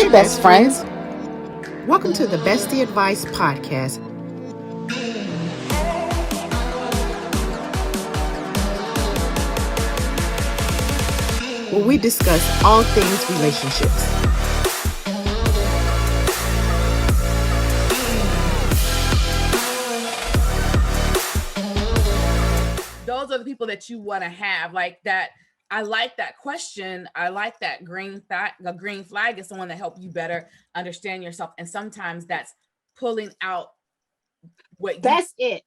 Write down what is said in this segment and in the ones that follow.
Hey, best friends. Welcome to the Bestie Advice Podcast. Where we discuss all things relationships. Those are the people that you want to have, like that. I like that question. I like that green flag is someone that helps you better understand yourself. And sometimes that's pulling out That's it.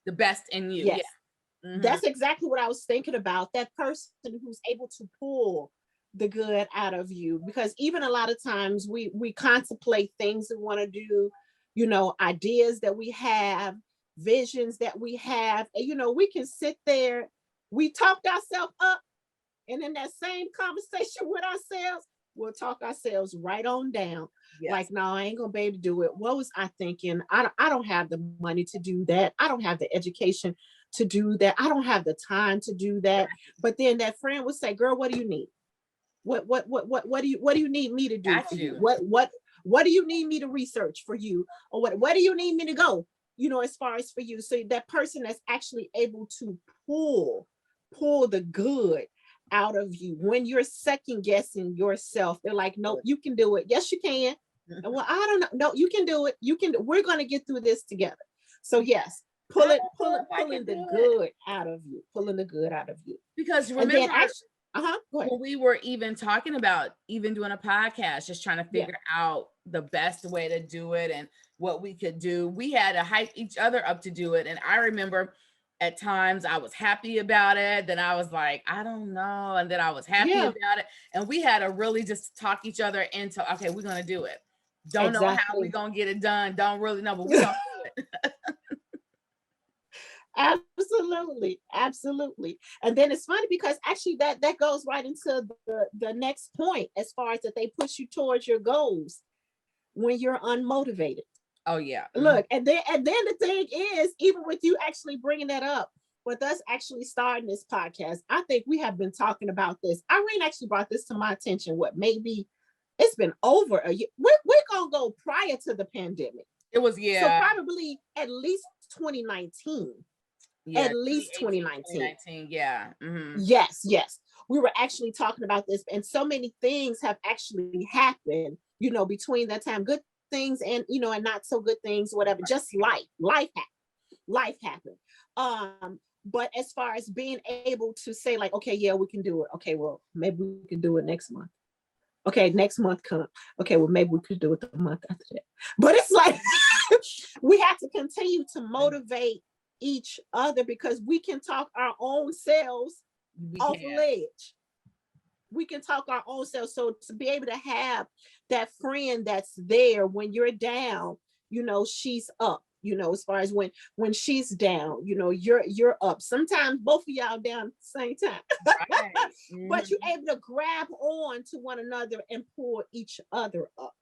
The best in you. Yes. Yeah. Mm-hmm. That's exactly what I was thinking about. That person who's able to pull the good out of you. Because even a lot of times we contemplate things we want to do, ideas that we have, visions that we have. And, we can sit there, we talked ourselves up, and in that same conversation with ourselves, we'll talk ourselves right on down. Yes. Like, no, I ain't gonna be able to do it. What was I thinking? I don't have the money to do that. I don't have the education to do that. I don't have the time to do that. But then that friend would say, "Girl, what do you need? What do you need me to do for you? What do you need me to research for you? Or what do you need me to go? As far as for you." So that person that's actually able to pull the good out of you when you're second guessing yourself. They're like, "No, you can do it. Yes, you can." And, well, I don't know. No, you can do it. We're going to get through this together. So yes, pulling the good out of you, pulling the good out of you. Because remember, when we were even talking about even doing a podcast, just trying to figure out the best way to do it and what we could do, we had to hype each other up to do it. And I remember at times I was happy about it. Then I was like, I don't know. And then I was happy about it. And we had to really just talk each other into, okay, we're going to do it. Don't know how we're going to get it done. Don't really know, but we're going to do it. Absolutely. And then it's funny because actually that goes right into the next point, as far as that they push you towards your goals when you're unmotivated. Oh yeah. Look, and then the thing is, even with you actually bringing that up, with us actually starting this podcast, I think we have been talking about this. Irene actually brought this to my attention. Maybe it's been over a year. We're gonna go prior to the pandemic. It was, so probably at least 2019. Yeah, at least 2019. Yeah. Mm-hmm. Yes. We were actually talking about this, and so many things have actually happened, between that time. Good things and and not so good things, whatever. Just life happened. But as far as being able to say, like, okay, yeah, we can do it. Okay, well, maybe we can do it next month. Okay, next month come. Okay, well, maybe we could do it the month after that. But it's like we have to continue to motivate each other, because we can talk our own selves off a ledge. We can talk our own selves. So to be able to have that friend that's there when you're down, she's up. As far as when she's down, you're up. Sometimes both of y'all down at the same time. Right. Mm-hmm. But you're able to grab on to one another and pull each other up.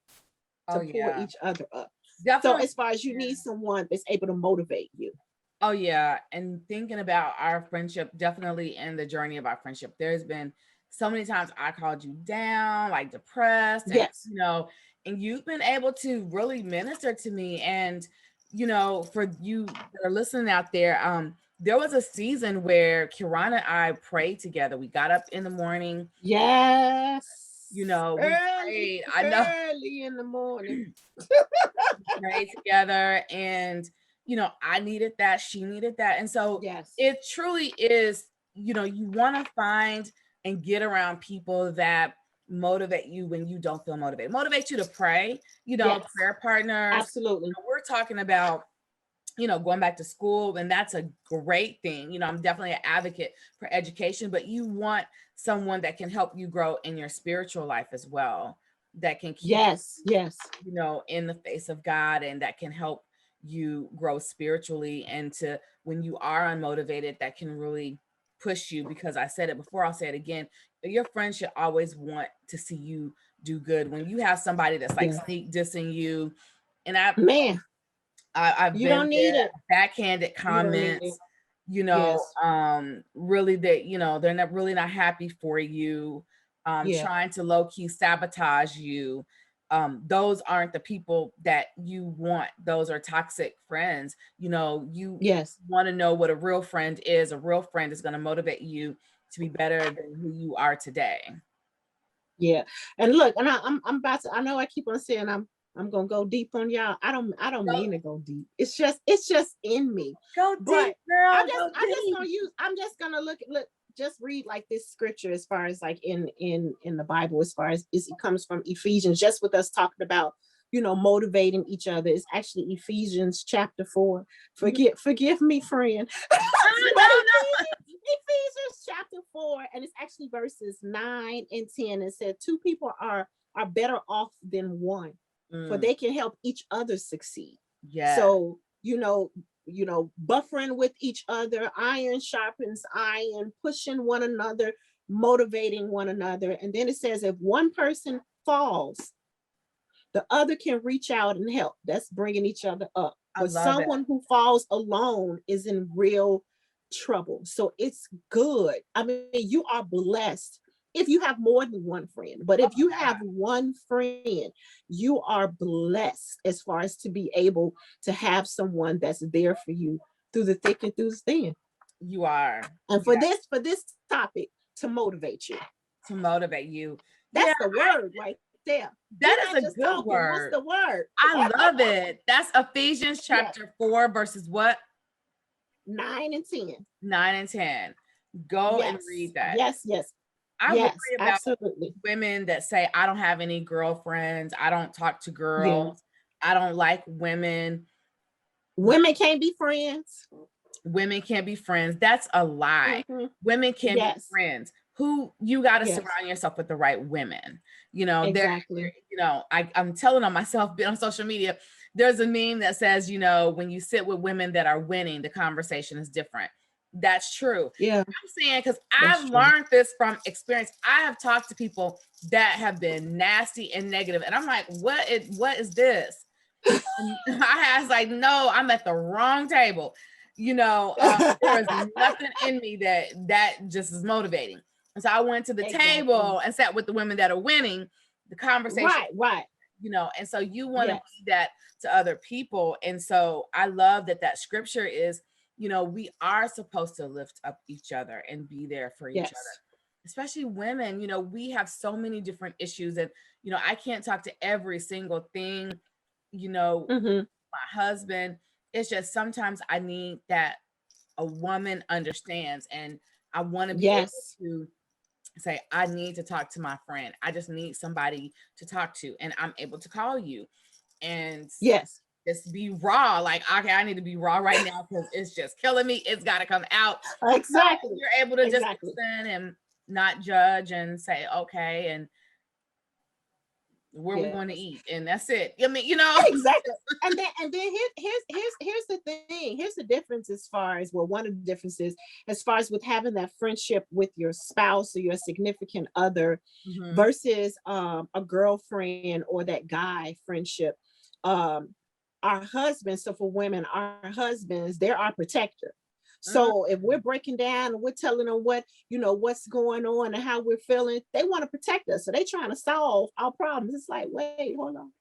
Each other up. Definitely. So as far as you need someone that's able to motivate you. Oh yeah. And thinking about our friendship, definitely in the journey of our friendship, there's been so many times I called you down, like depressed. And, yes. And you've been able to really minister to me. And, for you that are listening out there, there was a season where Kirana and I prayed together. We got up in the morning. Yes. We prayed. I know. Early in the morning. Prayed together, and I needed that. She needed that. And so it truly is, you want to find and get around people that motivate you when you don't feel motivated. Motivate you to pray, prayer partners. Absolutely. We're talking about, going back to school, and that's a great thing. I'm definitely an advocate for education, but you want someone that can help you grow in your spiritual life as well, that can keep in the face of God, and that can help you grow spiritually, and to when you are unmotivated, that can really push you. Because I said it before, I'll say it again, your friends should always want to see you do good. When you have somebody that's like sneak dissing you, and I've you been don't need it. Backhanded comments, really that they're not really not happy for you, trying to low-key sabotage you. those aren't the people that you want. Those are toxic friends. You know, you Yes. want to know what a real friend is. A real friend is going to motivate you to be better than who you are today. Yeah. And look, and I'm about to, I know I keep on saying I'm gonna go deep on y'all. I don't Go, mean to go deep. It's just in me. go But deep, girl. I'm just Go I'm just deep. gonna use I'm just gonna look just read like this scripture as far as like in the Bible, as far as it comes from Ephesians, just with us talking about, motivating each other. It's actually Ephesians chapter 4. Mhm. Forgive me, friend. But No, no, Ephesians chapter 4, and it's actually verses 9 and 10. It said two people are better off than one, no. for they can help each other succeed. Yeah, So, buffering with each other, iron sharpens iron, pushing one another, motivating one another. And then it says, if one person falls, the other can reach out and help. That's bringing each other up. I But love it. someone who falls alone is in real trouble. So it's good. I mean, you are blessed if you have more than one friend. But Oh if you my have God, one friend, you are blessed as far as to be able to have someone that's there for you through the thick and through the thin. you are. And Yeah, for this topic, to motivate you. to motivate you. Yeah, That's the word right there. We're that is not a just good talking. What's word. the word? I love it. That's Ephesians Yes. chapter 4, verses what? 9 and 10. 9 and 10. Go and Yes. read that. Yes. Yes. I worry Yes. about Absolutely. women that say, I don't have any girlfriends. I don't talk to Yeah. girls. I don't like women. Women can't be friends. Women can't be friends. That's a lie. Mm-hmm. Women can be Yes. friends. Who you got to Yes. surround yourself with the right women. You know, Exactly. I'm telling on myself, being on social media, there's a meme that says, when you sit with women that are winning, the conversation is different. That's true. Yeah. I'm saying, because That's I've true. learned this from experience. I have talked to people that have been nasty and negative, and I'm like, what is this? And I was like, no, I'm at the wrong table. There is nothing in me that just is motivating. And so I went to the Exactly. table and sat with the women that are winning the conversation, Right. Right. and so you want to Yes. be that to other people. And so I love that scripture is, we are supposed to lift up each other and be there for each other, Yes. especially women. We have so many different issues, and I can't talk to every single thing, Mm-hmm. my husband. It's just sometimes I need that a woman understands, and I want to be able Yes. to say, I need to talk to my friend. I just need somebody to talk to, and I'm able to call you and Yes. just be raw. Like, okay, I need to be raw right now because it's just killing me. It's got to come out. Exactly. You're able to just Exactly. listen and not judge and say, okay, and where we Yes. going to eat, and that's it. I mean, Exactly. And then here's the thing. Here's the difference as far as, well, one of the differences as far as with having that friendship with your spouse or your significant other Mhm. versus a girlfriend or that guy friendship. Um our husbands, so for women, our husbands, they're our protector. Mhm. So if we're breaking down and we're telling them what's going on and how we're feeling, they want to protect us. So they trying to solve our problems. It's like, wait, hold on.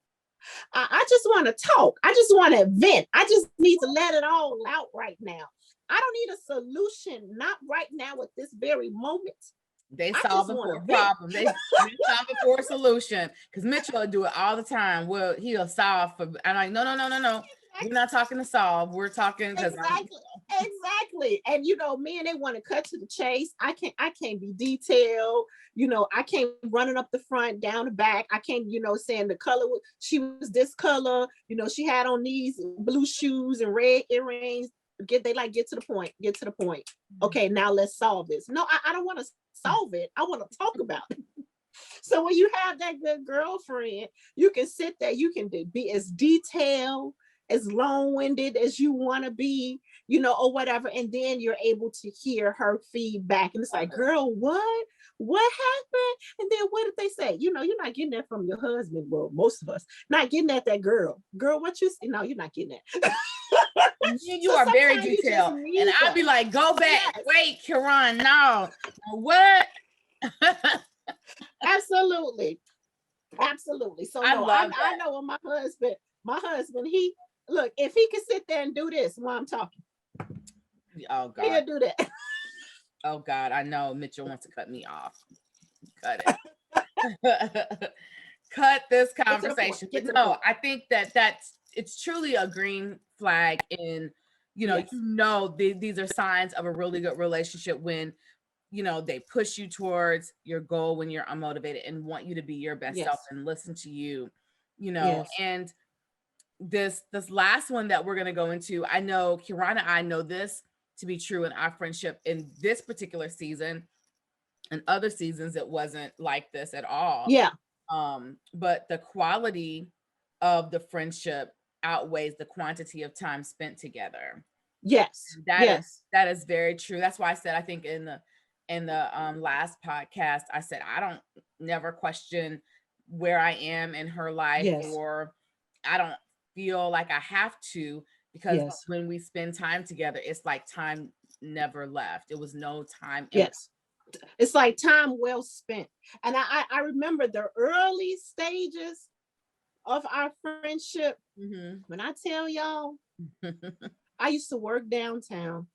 I just want to talk. I just want to vent. I just need to let it all out right now. I don't need a solution, not right now at this very moment. They I just solving want for to a vent. problem. They solving for a solution. Because Mitchell will do it all the time. Well, he'll solve for. I'm like, no. We're not talking to solve. We're talking because Exactly. And men, they want to cut to the chase. I can't be detailed. I can't running up the front, down the back. I can't, saying the color she was this color, she had on these blue shoes and red earrings. Get to the point. Get to the point. Okay, now let's solve this. No, I don't want to solve it. I want to talk about it. So when you have that good girlfriend, you can sit there, you can be as detailed, as long-winded as you want to be, or whatever. And then you're able to hear her feedback. And it's like, girl, what? What happened? And then what did they say? You're not getting that from your husband. Well, most of us not getting that girl. Girl, what you no, you're not getting that. you So are very sometimes you just detailed. And need I'd be that. like, go back. Yes. Wait, Kiran, no. What? Absolutely. Absolutely. So I no, love I that. know when my husband, he look, if he can sit there and do this while I'm talking, Oh God. he'll do that. Oh God. I know Mitchell wants to cut me off. Cut it. Cut this Get to the point. conversation. Get But to the no, point. I think that it's truly a green flag in, Yes. these are signs of a really good relationship when, they push you towards your goal when you're unmotivated and want you to be your best self Yes. and listen to you, Yes. and this last one that we're going to go into, I know Kiran and I know this to be true in our friendship in this particular season. In other seasons, it wasn't like this at all. Yeah. But the quality of the friendship outweighs the quantity of time spent together. Yes. That is Yes. that is very true. That's why I said, I think in the last podcast, I said I don't never question where I am in her life, Yes. or I don't feel like I have to, because Yes. when we spend time together, it's like time never left. It was no time empty. Yes. It's like time well spent. And I remember the early stages of our friendship. Mm-hmm. When I tell y'all, I used to work downtown.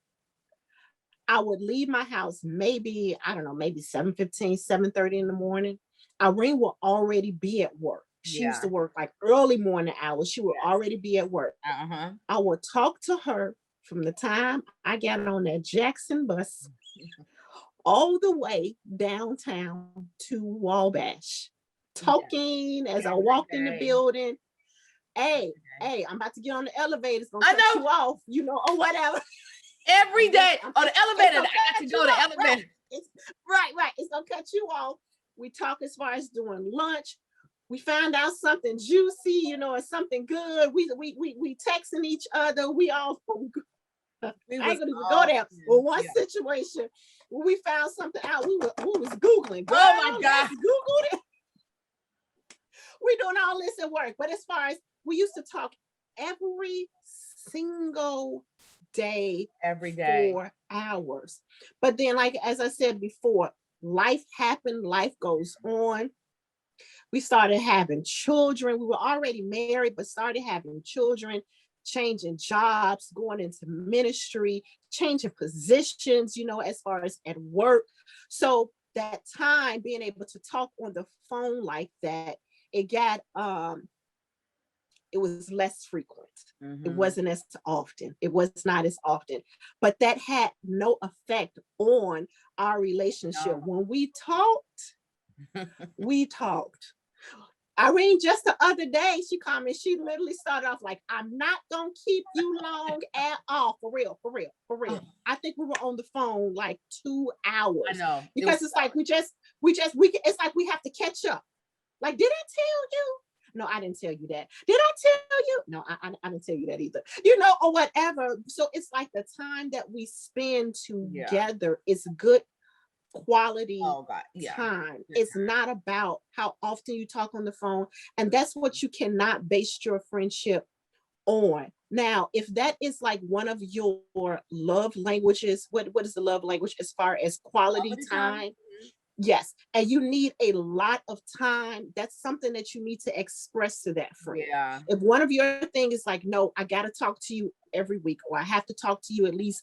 I would leave my house maybe, I don't know, maybe 7:15, 7:30 in the morning. Irene will already be at work. She used Yeah. to work like early morning hours. She would Yes. already be at work. Uh-huh. I would talk to her from the time I got on that Jackson bus all the way downtown to Wabash, Yeah. talking as I Every walked in the day. building. Hey, Every day. hey, I'm about to get on the elevator. It's gonna I cut know. you off, or whatever. Every day on the It's elevator. gonna I got cut to you go to off, right? elevator. It's right. It's gonna cut you off. We talk as far as doing lunch. We found out something juicy, or something good. We texting each other. We all We I was ain't gonna even go all there. in. Well, one Yeah. situation when we found something out, we was Googling. Girl, Oh my God. let's Google it. We doing all this at work. But as far as we used to talk every single day Every day. for hours. But then, like as I said before, life happened, life goes on. We started having children. We were already married, but started having children, changing jobs, going into ministry, changing positions, as far as at work. So that time being able to talk on the phone like that, it got it was less frequent. It Mm-hmm. wasn't as often. It was not as often. But that had no effect on our relationship. No. When we talked. Irene, just the other day, she called me. She literally started off like, "I'm not gonna keep you long at all, for real, for real, for real." Oh, I think we were on the phone like 2 I hours know. It was because it's like it's like we have to catch up. Like, did I tell you? No, I didn't tell you that. Did I tell you? No, I didn't tell you that either. Or whatever. So it's like the time that we spend yeah. together is good quality Oh God. Yeah. time. Good It's time. not about how often you talk on the phone. And that's what you cannot base your friendship on. Now, if that is like one of your love languages, what is the love language as far as quality Quality time. time? Yes. And you need a lot of time. That's something that you need to express to that friend. Yeah. If one of your things is like, no, I got to talk to you every week, or I have to talk to you at least,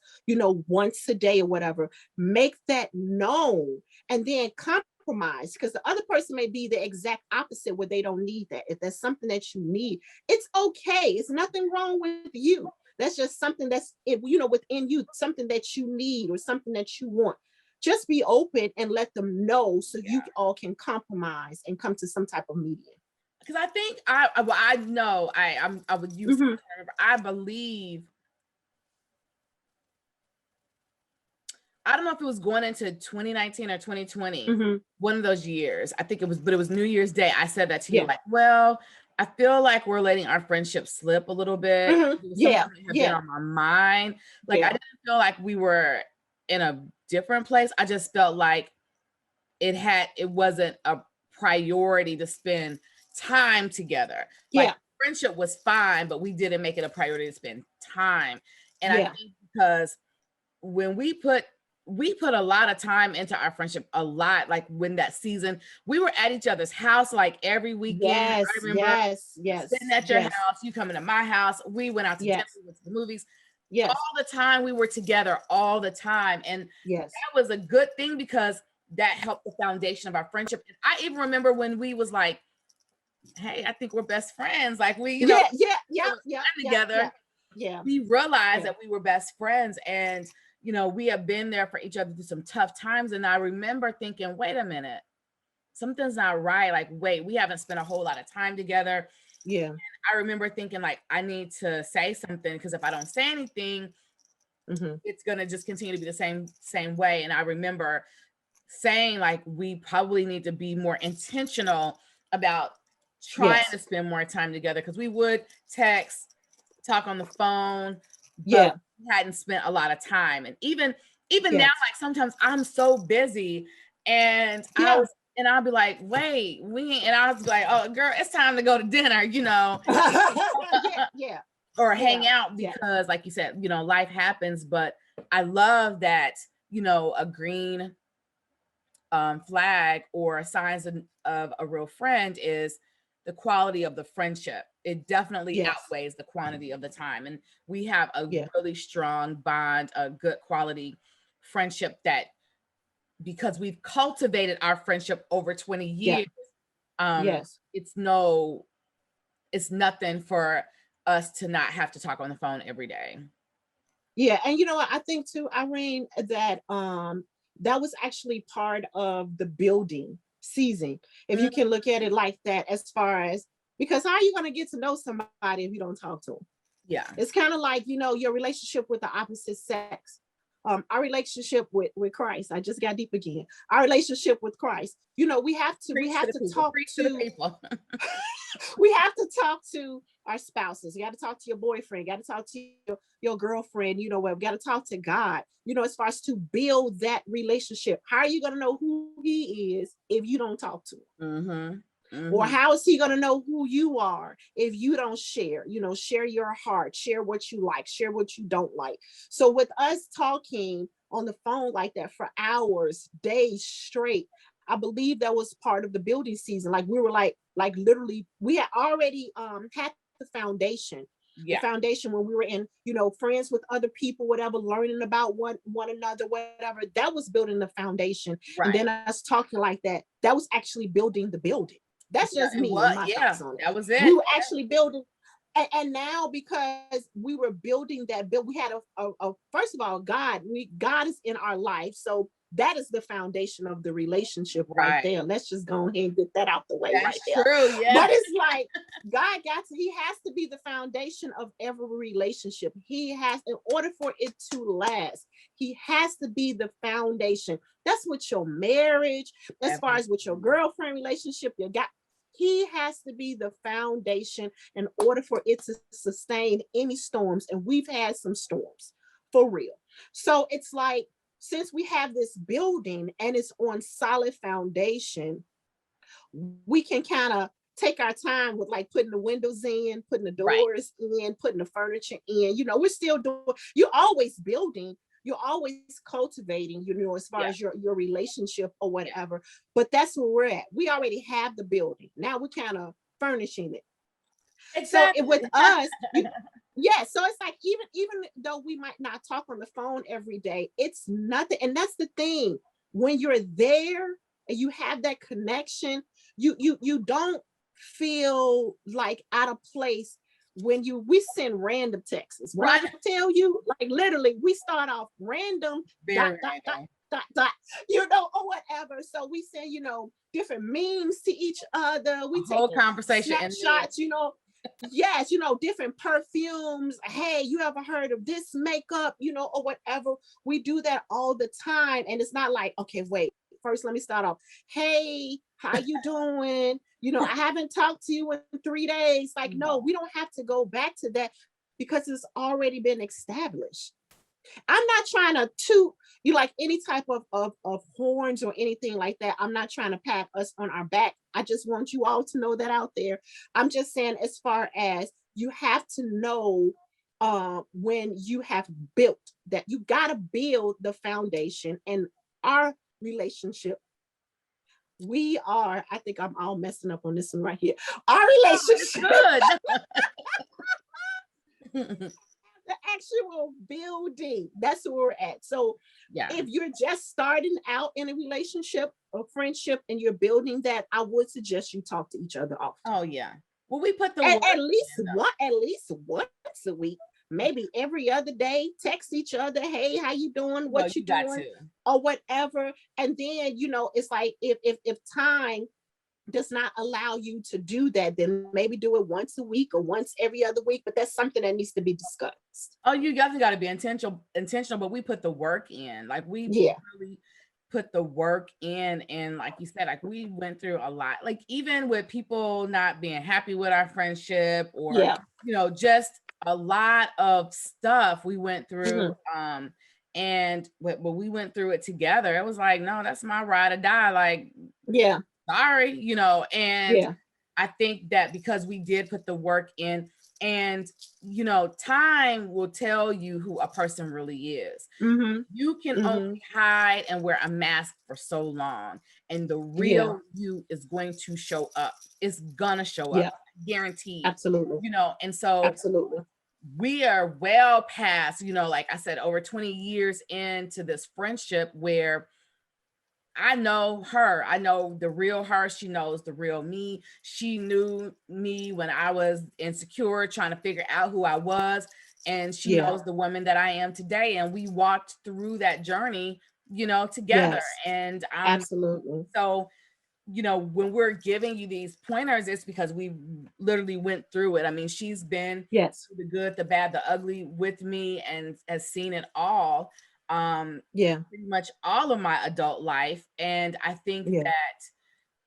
once a day or whatever, make that known and then compromise, because the other person may be the exact opposite where they don't need that. If that's something that you need, it's okay. It's nothing wrong with you. That's just something that's, within you, something that you need or something that you want. Just be open and let them know so Yeah. you all can compromise and come to some type of medium. Because I think I know I would use Mhm. I believe, I don't know if it was going into 2019 or 2020, Mhm. one of those years. I think it was, but it was New Year's Day. I said that to you, Yeah. like, well, I feel like we're letting our friendship slip a little bit. Mhm. It was Yeah. something that had been Yeah. on my mind. Like, I Yeah. didn't feel like we were in a different place. I just felt like it wasn't a priority to spend time together. Like, Yeah. friendship was fine, but we didn't make it a priority to spend time. And I Yeah. think because when we put we put a lot of time into our friendship, a lot. Like when that season, we were at each other's house like every weekend. I Yes, remember yes, sitting yes, at your yes, house, you coming to my house. We went out to dinner, yes, we went to the movies. All yes, the time we were together all the time. And yes. that was a good thing because that helped the foundation of our friendship. And I even remember when we was like, hey, I think we're best friends. Like we, Yeah, yeah, we yeah, were yeah, yeah, yeah, together, yeah, we realized yeah. that we were best friends. And, we have been there for each other through some tough times. And I remember thinking, wait a minute, something's not right. Like, wait, we haven't spent a whole lot of time together. Yeah. I remember thinking like, I need to say something because if I don't say anything, Mm-hmm. it's gonna just continue to be the same way. And I remember saying like, we probably need to be more intentional about trying Yes. to spend more time together because we would text, talk on the phone, but Yeah. we hadn't spent a lot of time. And even now, Yes. like sometimes I'm so busy and Yeah. I'll be like, wait, and I was like, oh girl, it's time to go to dinner, Yeah. Yeah. or Yeah. hang out Yeah. because like you said, life happens. But I love that, a green flag or signs of a real friend is the quality of the friendship. It definitely Yes. outweighs the quantity of the time. And we have a Yeah. really strong bond, a good quality friendship that because we've cultivated our friendship over 20 Yeah. years, um, Yes. it's no, it's nothing for us to not have to talk on the phone every day. Yeah. And you know what? I think too, Irene, that that was actually part of the building season. If you Mhm. can look at it like that, as far as, because how are you going to get to know somebody if you don't talk to them? Yeah. It's kind of like, your relationship with the opposite sex. Our relationship with Christ. I just got deep again. Our relationship with Christ. We have to we Preach to have the to people. talk Preach to the to people. we have to talk to our spouses. You got to talk to your boyfriend. You got to talk to your girlfriend. You know what? We got to talk to God. As far as to build that relationship. How are you going to know who He is if you don't talk to Him? Mm-hmm. Or Mm-hmm. how is He going to know who you are if you don't share? Share your heart, share what you like, share what you don't like. So with us talking on the phone like that for hours, days straight, I believe that was part of the building season. Like we were like literally, we had already had the foundation. The Yeah. foundation when we were in, friends with other people, whatever, learning about one another, whatever. That was building the foundation. And Right. then us talking like that was actually building the building. That's Yeah. just It me and was. my Yeah. thoughts on it. That was We it. were actually building, and now because we were building that build, we had a first of all, God is in our life, so that is the foundation of the relationship right Right. there. Let's just go ahead and get that out the way right That's there. true. Yeah. But it's like He has to be the foundation of every relationship. He has, in order for it to last, He has to be the foundation. That's with your marriage, as far as with your Everything. girlfriend relationship, you got. He has to be the foundation in order for it to sustain any storms. And we've had some storms for real. So it's like, since we have this building and it's on solid foundation, we can kind of take our time with like putting the windows in, putting the Right. doors in, putting the furniture in. We're still doing, you're always building, you're always cultivating, as far Yeah. as your relationship or Yeah. whatever. But that's where we're at. We already have the building. Now we're kind of furnishing it. So with Exactly. us, yeah, so it's like, even though we might not talk on the phone every day, it's nothing. And that's the thing. When you're there and you have that connection, you don't feel like out of place when we send random texts. When I Right. tell you, like literally, we start off random dot Very dot dot random. dot dot, or whatever. So we send, different memes to each other. A We whole taking conversation in there. snapshots, yes, different perfumes. Hey, you ever heard of this makeup, or whatever. We do that all the time. And it's not like, okay, wait, first let me start off. Hey, how you doing? I haven't talked to you in 3 days. Like, no, No. we don't have to go back to that because it's already been established. I'm not trying to toot you like any type of horns or anything like that. I'm not trying to pat us on our back. I just want you all to know that out there. I'm just saying, as far as you have to know when you have built that. You got to build the foundation. And our relationship, I think I'm all messing up on this one right here. Our relationship, It's good. the actual building, that's where we're at. So Yeah. if you're just starting out in a relationship or friendship and you're building that, I would suggest you talk to each other often. Oh yeah. Well, we put the At, work at least in, one, at least once a week, maybe every other day. Text each other, hey, how you doing? though. No, What you you got doing? to. Or whatever. And then, it's like if time does not allow you to do that, then maybe do it once a week or once every other week. But that's something that needs to be discussed. Oh, you definitely got to be intentional, but we put the work in. Like we Yeah. really put the work in, and like you said, like we went through a lot. Like even with people not being happy with our friendship, or Yeah. just a lot of stuff we went through. Mm-hmm. And but we went through it together. It was like, no, that's my ride or die. Like, Yeah. sorry, and Yeah. I think that because we did put the work in, and time will tell you who a person really is. Mm-hmm. You can only Mm-hmm. hide and wear a mask for so long, and the Yeah. real you is going to show up. It's gonna show up, Yeah. guaranteed. Absolutely. And so Absolutely. we are well past, like I said, over 20 years into this friendship where I know her. I know the real her. She knows the real me. She knew me when I was insecure, trying to figure out who I was. And she Yeah. knows the woman that I am today. And we walked through that journey, together. Yes. And Absolutely. so, when we're giving you these pointers, it's because we literally went through it. I mean, she's been Yes. the good, the bad, the ugly with me, and has seen it all. Yeah. Pretty much all of my adult life. And I think Yeah.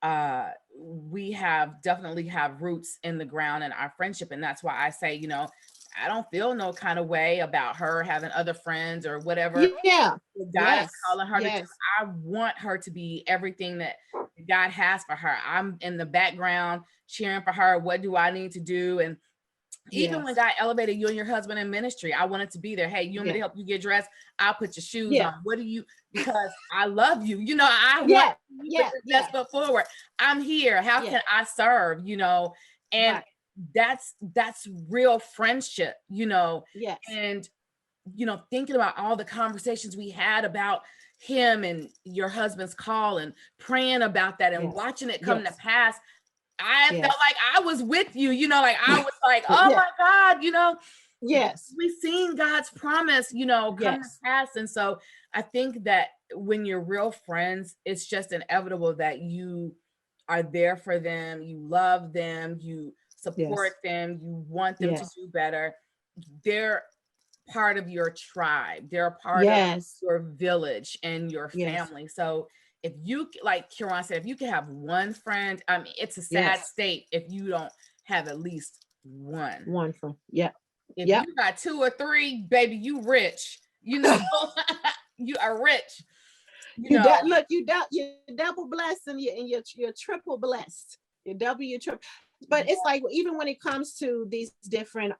that we definitely have roots in the ground in our friendship. And that's why I say, I don't feel no kind of way about her having other friends or whatever Yeah. God is Yes. calling her to do. Yes. I want her to be everything that God has for her. I'm in the background cheering for her. What do I need to do? And even when Yes. God elevated you and your husband in ministry, I wanted to be there. Hey, you want me to Yeah. help you get dressed? I'll put your shoes Yeah. on. What do you, because I love you. I want Yeah. you to put Yeah. your Yeah. best foot forward. I'm here. How Yeah. can I serve? And Right. that's real friendship, Yes. and thinking about all the conversations we had about him and your husband's call, and praying about that and Yes. watching it come to Yes. pass. I felt Yes. like I was with you, like I was like, oh Yeah. my God, Yes. we've seen God's promise, come to Yes. pass. And so I think that when you're real friends, it's just inevitable that you are there for them, you love them, you support Yes. them, you want them to Yes. do better. They're part of your tribe, they're a part of Yes. your village and your Yes. family. So if you, like Kiran said, if you can have one friend, I mean, it's a sad Yes. state if you don't have at least one. One from. Yep. If Yep. you got two or three, baby, you rich. You are rich. Look, you double blessed, and you're triple blessed. You double, you triple. But it's like, even when it comes to these different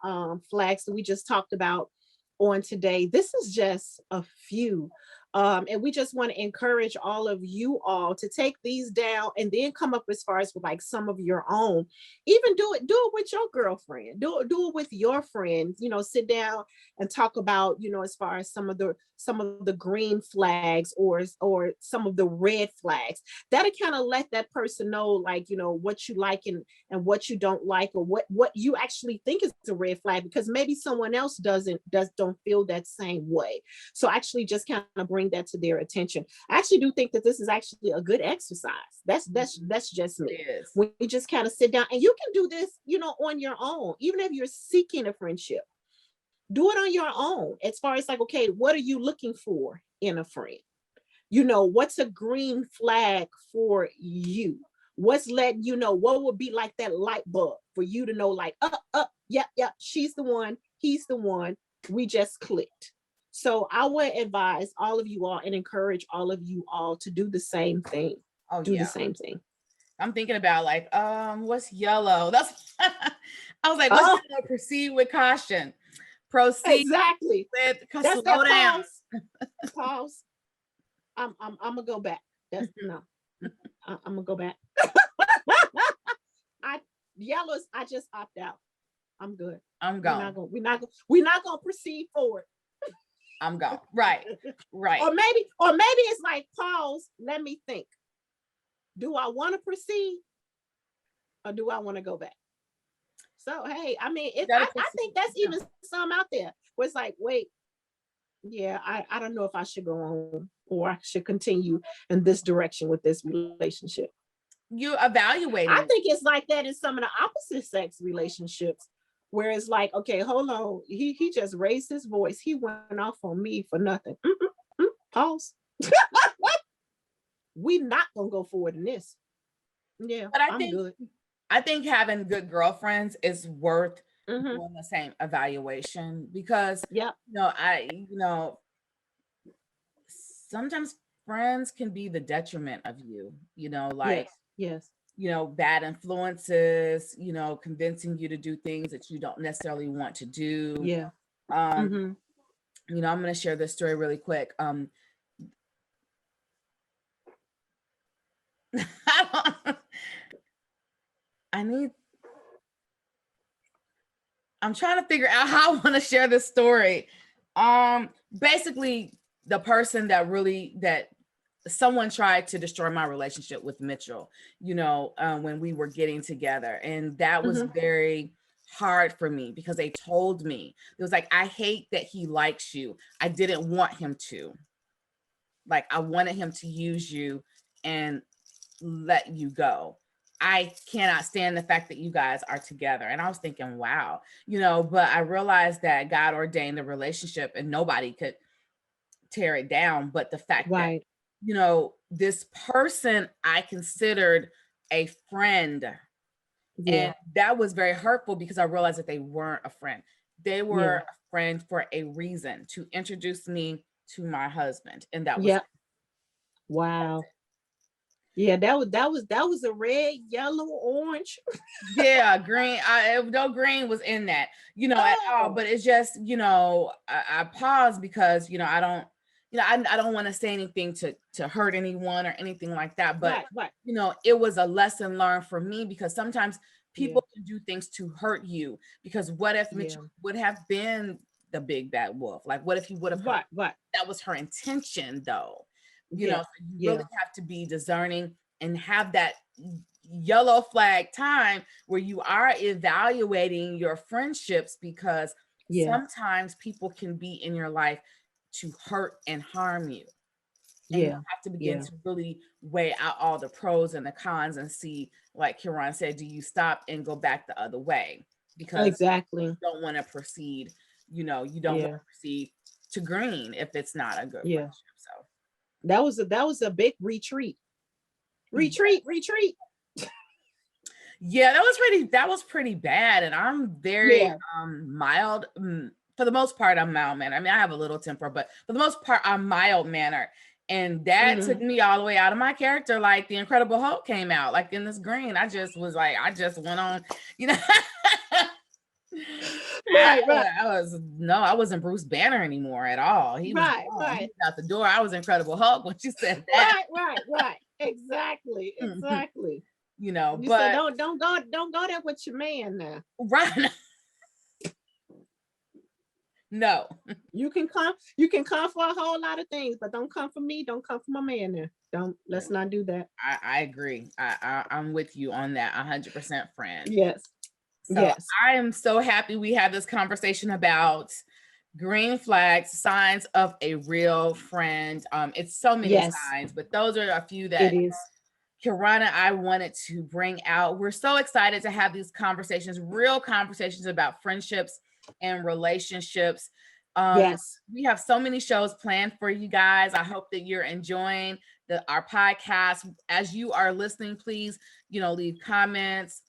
flags that we just talked about on today, this is just a few. And we just want to encourage all of you all to take these down and then come up as far as with like some of your own. Even do it with your girlfriend. Do it with your friends. Sit down and talk about, as far as some of the green flags, or some of the red flags. That'll kind of let that person know, like, what you like and what you don't like, or what you actually think is a red flag, because maybe someone else don't feel that same way. So actually just kind of bring that to their attention. I actually do think that this is actually a good exercise. That's just me. It is. When you just kind of sit down, and you can do this, on your own, even if you're seeking a friendship. Do it on your own, as far as like, okay, what are you looking for in a friend? What's a green flag for you? What's letting you know, what would be like that light bulb for you to know, like, yep, she's the one, he's the one, we just clicked. So I would advise all of you all and encourage all of you all to do the same thing. Oh Do the yeah. same thing. I'm thinking about, like, what's yellow? That's I was like, what's yellow? Proceed with caution. proceed Exactly. with, That's slow that down. pause. I'm gonna go back. That's no. I'm gonna go back. I yellows. I just opt out. I'm good. I'm We're gone. not gonna. We're not gonna. We're not gonna proceed forward. I'm gone. Right. Right. Or maybe it's like pause. Let me think. Do I want to proceed, or do I want to go back? So hey, I mean, You it. gotta I think that's yeah. even some out there where it's like, wait, yeah, I don't know if I should go on or I should continue in this direction with this relationship. You evaluating I it. think it's like that in some of the opposite sex relationships, where it's like, okay, hold on, he just raised his voice, he went off on me for nothing. Pause. We not gonna go forward in this. Yeah, But I'm good. I think having good girlfriends is worth Mm-hmm. doing the same evaluation because Yep. Sometimes friends can be the detriment of you, like, Yes. Yes. bad influences, convincing you to do things that you don't necessarily want to do. Yeah. Um, Mm-hmm. I'm going to share this story really quick. I need I'm trying to figure out how I want to share this story. Basically, the person that someone tried to destroy my relationship with Mitchell, when we were getting together. And that was Mm-hmm. very hard for me because they told me, it was like, I hate that he likes you. I didn't want him to. Like, I wanted him to use you and let you go. I cannot stand the fact that you guys are together. And I was thinking, wow, but I realized that God ordained the relationship and nobody could tear it down. But the fact that, Right. this person I considered a friend, Yeah. and that was very hurtful because I realized that they weren't a friend. They were Yeah. a friend for a reason, to introduce me to my husband. And that was Yep. Wow. Yeah, that was a red, yellow, orange. Yeah, green. No green was in that, at all. Oh, But it's just, I paused because, I don't, I don't want to say anything to hurt anyone or anything like that. But, right, right. it was a lesson learned for me because sometimes Yeah, people can do things to hurt you. Because what if yeah. Mitchell would have been the big bad wolf? Like, what if he would have hurt? Right, right. That was her intention, though. Yeah, So you yeah, really have to be discerning and have that yellow flag time where you are evaluating your friendships, because yeah, sometimes people can be in your life to hurt and harm you. And you yeah, have to begin yeah. to really weigh out all the pros and the cons and see, like Kiran said, do you stop and go back the other way? Because Exactly. you don't want to proceed, you don't want Yeah, to proceed to green if it's not a good yeah. friendship. So That was a big retreat. Retreat, retreat. yeah, that was pretty bad. And I'm very Yeah. mild. For the most part, I'm mild mannered. I mean, I have a little temper, but for the most part, I'm mild mannered. And that took Hmm. me all the way out of my character. Like the Incredible Hulk came out, like in this green. I just was like, I just went on, you know. I, Right, right, I was no, I wasn't Bruce Banner anymore at all. He was right, gone. He right, was out the door. I was Incredible Hulk when she said that. right, right, right. Exactly, exactly. You said But don't go there with your man now. right. No. You can come for a whole lot of things, but don't come for me. Don't come for my man now. Don't let's not do that. I agree. I'm with you on that 100%, friend. Yes. So Yes. I am so happy we had this conversation about green flags, signs of a real friend. It's so many Yes. signs, but those are a few It that is. Kirana I wanted to bring out. We're so excited to have these conversations, real conversations about friendships and relationships. Yes. We have so many shows planned for you guys. I hope that you're enjoying our podcast. As you are listening, please, leave comments,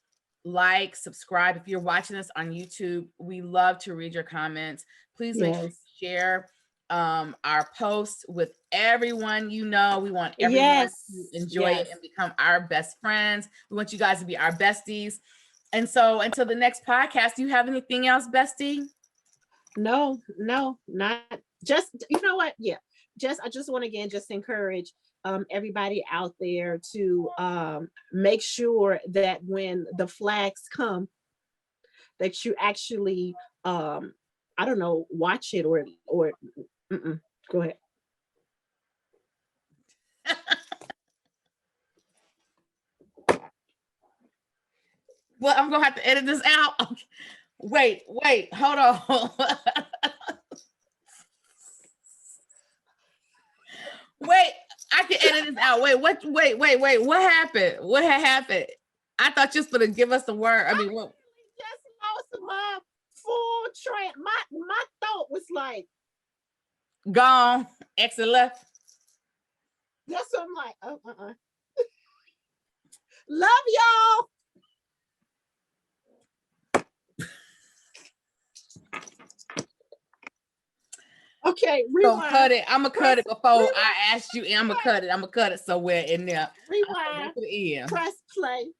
like, subscribe. If you're watching this on YouTube, we love to read your comments. Please make sure Yes. you share our posts with everyone. We want everyone to Yes. enjoy it Yes. and become our best friends. We want you guys to be our besties. And so until the next podcast, do you have anything else, bestie? No, no, not just, you know what? Yeah. I just want to again just encourage everybody out there to make sure that when the flags come, that you actually I don't know, watch it or go ahead. Well, I'm gonna have to edit this out. Okay. Wait, hold on. Wait, I can edit this out. Wait, what? Wait. What happened? What had happened? I thought you was gonna give us the word. I mean, what? Just lost my full train. My thought was like, Gone. Exit left. that's what I'm like. Love y'all. Okay, So rewind. cut it. I'm gonna cut it before rewind. I asked you. And I'm gonna cut it. I'm gonna cut it somewhere in there. Rewind. To the end. Press play.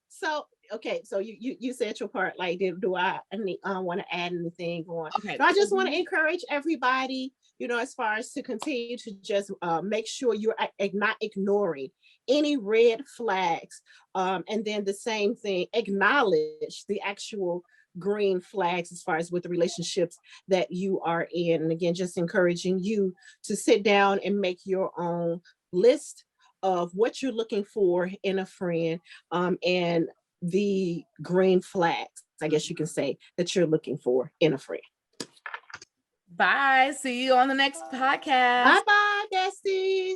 So okay, so you said your part. Like, do I want to add anything on? Okay. No, I just want to encourage everybody, as far as to continue to just make sure you're not ignoring any red flags, and then the same thing, acknowledge the actual green flags as far as with the relationships that you are in. And again, just encouraging you to sit down and make your own list of what you're looking for in a friend, and the green flags, I guess you can say, that you're looking for in a friend. Bye. See you on the next podcast. Bye-bye, besties.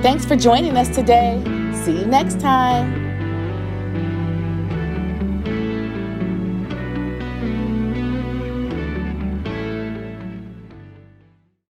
Thanks for joining us today. See you next time.